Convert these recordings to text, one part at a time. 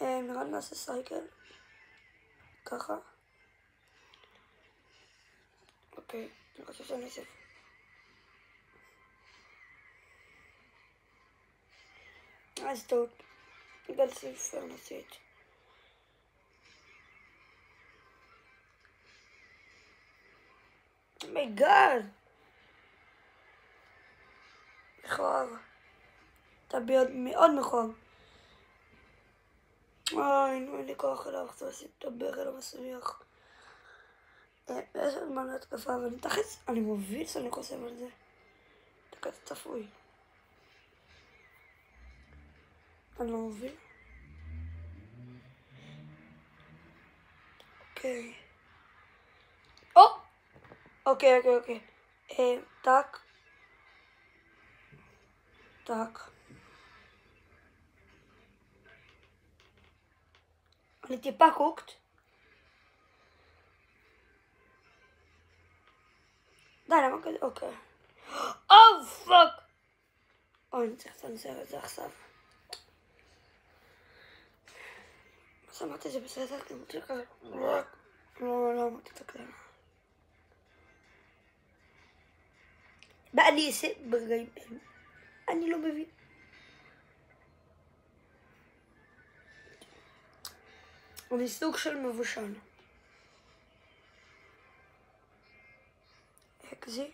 נראה לי נעשה סייקל. ככה. אוקיי, נראה שאני אעשה. אז טעות. בגלל ספר נעשית. מייגאד! מכוער. אתה מאוד מכוער. אוי, אין לי כוח אליו, אתה עושה את הברל המסריח. יש עוד זמן להתקפה, אבל תכלס, אני מוביל שאני חושב על זה. תקעת צפוי. אני לא מוביל. אוקיי. אוקיי. טק. אני טיפה קוקט. די, למה כזה? אוקיי. פאק! אני צריך לצנזר את זה עכשיו. אז אמרתי זה בסדר, כי אמרתי כזה. לא אמרתי את הכלל. ואני אעשה ברגעים אלה. אני לא מבין. אני סוג של מבושל. אקזי.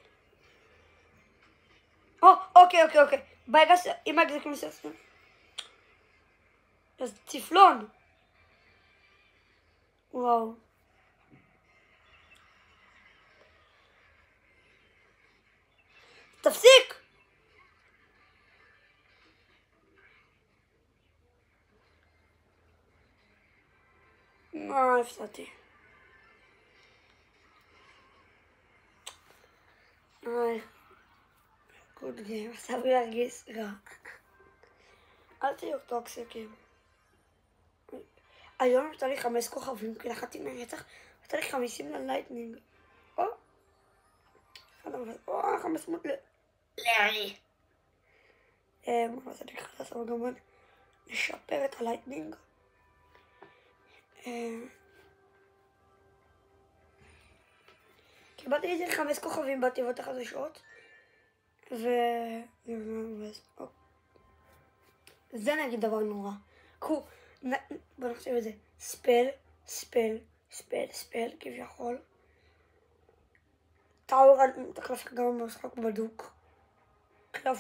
אוקיי. ברגע אם אקזי כנסס. אז צפלון. וואו. תפסיק! הפסדתי. גוד גיים, עשה לי להרגיש רע. אל תהיו טוקסיקים. היום נתן לי 5 כוכבים, כי לחצתי מהנצח, נתן לי 50 ללייטנינג. או 500 לארי. אז אני חייב לעשות גם לשפר את הלייטנינג. קיבלתי איזה 5 כוכבים בתיבות החדשות. זה נגיד דבר נורא. בוא נחשב את זה. ספל, כביכול. טאור, תקלף גם במשחק בדוק. קלף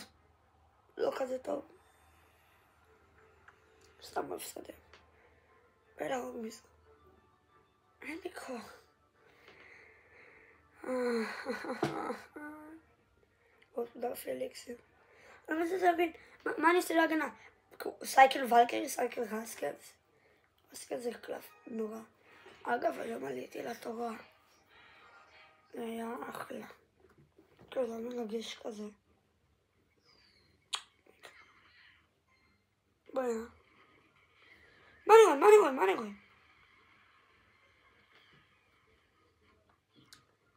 לא כזה טוב. סתם מפסדים. ולהרוג מזה. אין לי כוח. עוד תודה פליקסים. אני מנסה להבין, מה אני עושה להגנה? סייקל ולקרי, סייקל רסקלס. רסקלס זה קלף נורא. אגב, היום עליתי לתורה. זה היה אחלה. כזה מרגש כזה. מה אני רואה?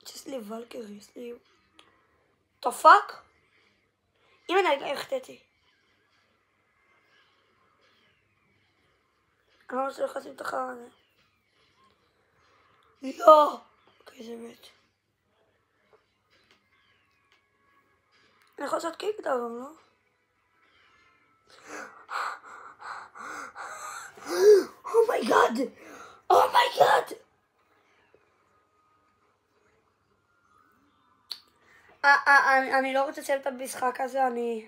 יש לי ולקרי, יש לי... תופק? אם אני רגע החטאתי. אני לא רוצה לחסים את החר הזה. לא! אוקיי, זה מת. אני יכול לעשות קיק דאון, לא? אומייגאד! אני לא רוצה לסיים את המשחק הזה, אני...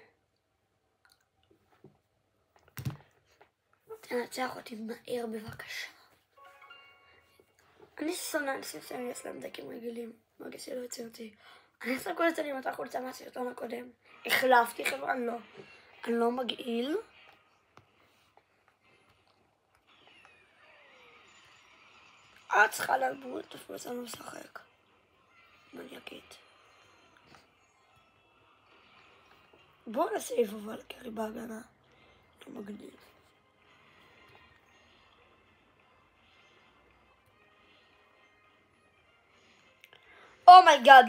תנצח אותי מהר בבקשה. אני שונא אנשים שאני אעשה להם דקים רגילים. מרגע שלא יוצא אותי. אני אעשה כל הצלים אותה חולצה מהסרטון הקודם. החלפתי חברה, לא. אני לא מגעיל. את צריכה להלבו את תפוס, אני לא משחק. מניאקית. בואו נסייב אבל קרי בהגנה. לא מגניב. אומייגאד!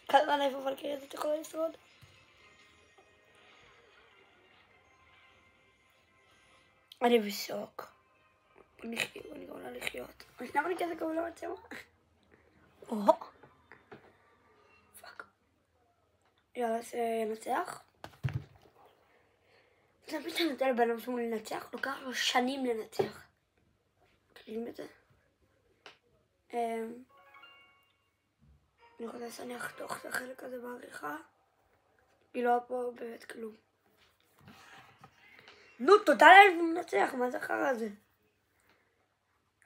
כמה נאיפה אבל קרי הזאת יכולה לשרוד? אני בשוק. אני גאולה לחיות. למה אני כזה גאולה מצלמה? פאק. יאללה, אז נצח. תמיד שאני נותן לבן אדם שהוא לנצח, לוקח לו שנים לנצח. מכירים את זה? אני חושבת שאני אחתוך את החלק הזה בעריכה. היא לא פה באמת כלום. נו, תודה לאל הוא מנצח, מה זה חרא הזה?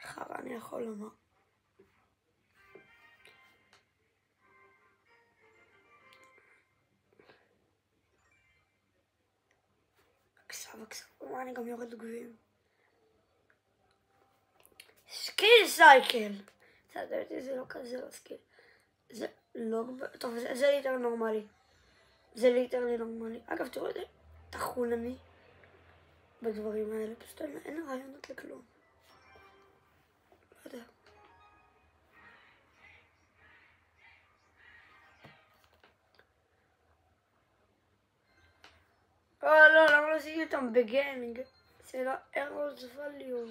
חרא אני יכול לומר. מה אני גם יורד גבוהים. סקיל סייקל! זה לא כזה לא סקיל. זה לא... טוב, זה ליטר נורמלי. זה ליטרלי נורמלי. אגב, תראו את זה. תחולני. בדברים האלה. פשוט אין רעיונות לכלום. לא יודע. לא, למה לא עשיתי אותם בגיימינג? זה לא ארוס וליו.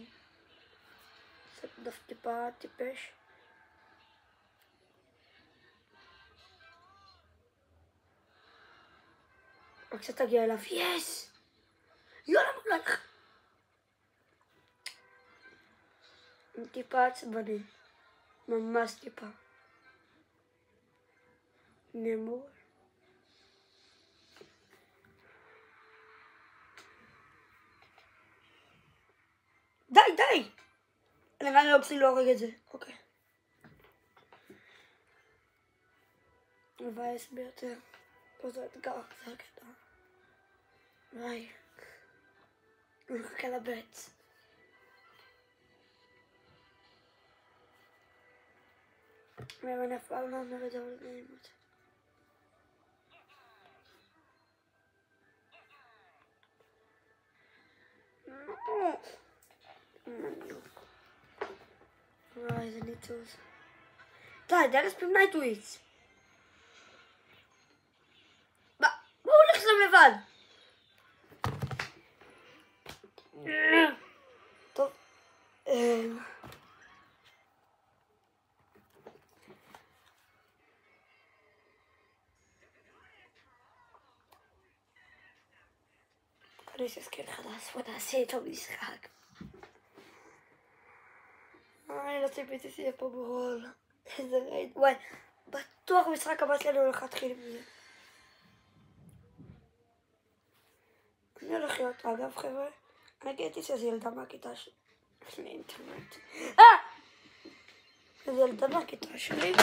זה דף טיפה טיפש. רק שתגיע אליו, יס! יאללה, מולה לך! טיפה עצבני. ממש טיפה. נמור. די! נראה לי אופסי לא הורג את זה. אוקיי. מבאס ביותר. זה אתגר, זה הקטע. ביי. אני מחכה לבית. אני אף פעם לא אומר את זה, אבל נעימות. וואי, איזה ניצוץ. די, די לספיק נייטוויץ. מה הוא הולך שם לבד? טוב. אני אסכן חדש, ונעשה איתו משחק. אני לא ציפיתי שיהיה פה ברול. איזה רייד. וואי, בטוח משחק הבא שלנו הולך להתחיל עם זה. אני הולך להיות, אגב חבר'ה, אני גיליתי שזה ילדה מהכיתה שלי. יש לי אינטרנט. זה ילדה מהכיתה שלי.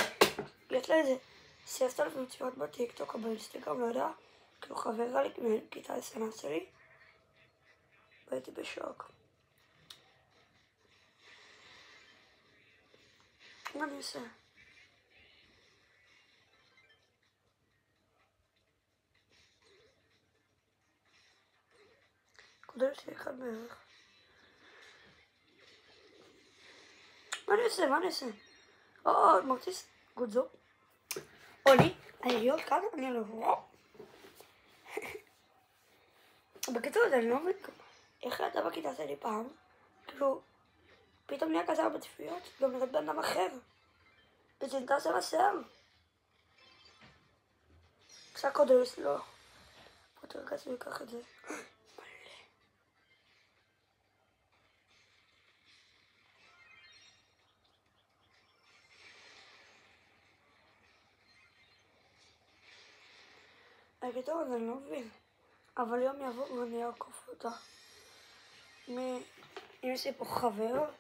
יש לה איזה 6,000 צפיות בטיקטוק או באינסטגרם, לא יודע. כאילו חברה לי מכיתה הסנה שלי. והייתי בשוק. מה אני עושה? קודם שלי אחד בערך. מה אני עושה? או, מרטיס, גודזו. עוני, היריות כאן, אני לא... בקיצור, אני לא מבין איך אתה בכיתה שלי פעם, כאילו, פתאום נהיה כזה הרבה צפיות, גם נראית בן אדם אחר. בצנתה של השיער. קצת קודש, לא. פוטר כזה ויקח את זה. בקיצור, אני לא מבין. אבל יום יבוא ואני אעקוף אותה. אם יש לי פה חבר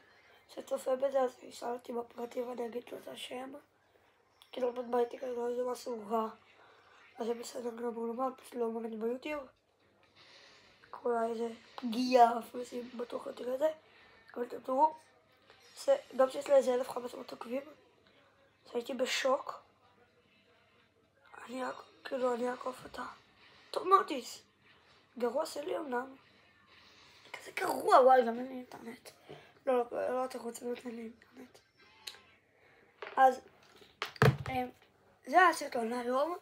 שצופה בזה, אז ישאל אותי בפרטי ואני אגיד לו את השם. כאילו באמת באתי כזה, לא איזה משהו רע. אז זה בסדר גמור לומר, פשוט לא אומר את זה ביוטיוב. אולי איזה פגיעה, אפילו שהיא בטוח לא תראה את זה. אבל אתם תראו, גם שיש לה איזה 1,500 עוקבים, אז הייתי בשוק. אני אעקוף אותה. טוב מרטיס. גרוע שלי אמנם. כזה גרוע, וואי, גם אין לי אינטרנט. לא אתה רוצה להיות לי אינטרנט. אז, זה היה הסרטון להיום.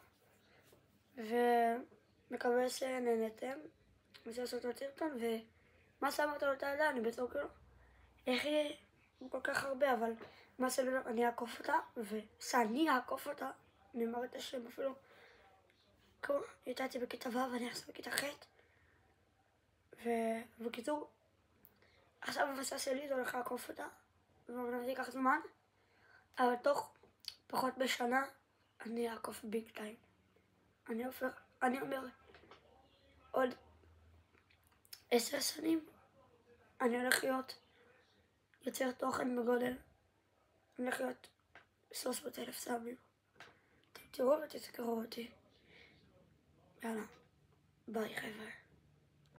ומקווה שנהנתם. וזה לעשות עוד סרטון, ומה שאמרת לו את הידה, אני בטוח כאילו. איך יהיה כל כך הרבה, אבל מה שאני אומר, אני אעקוף אותה, ושאני אעקוף אותה, אני אומר את השם אפילו. כמו, הייתה איתי בכיתה ו' ואני עכשיו בכיתה ח'. ובקיצור, עכשיו המסע שלי זה הולך לעקוף אותה, ואומנם זה ייקח זמן, אבל תוך פחות בשנה אני אעקוף ביג טיים. אני אומר, עוד 10 שנים אני הולך להיות יוצר תוכן בגודל, אני הולך להיות 300,000 סאבים. תראו ותזכרו אותי. יאללה, ביי חבר'ה.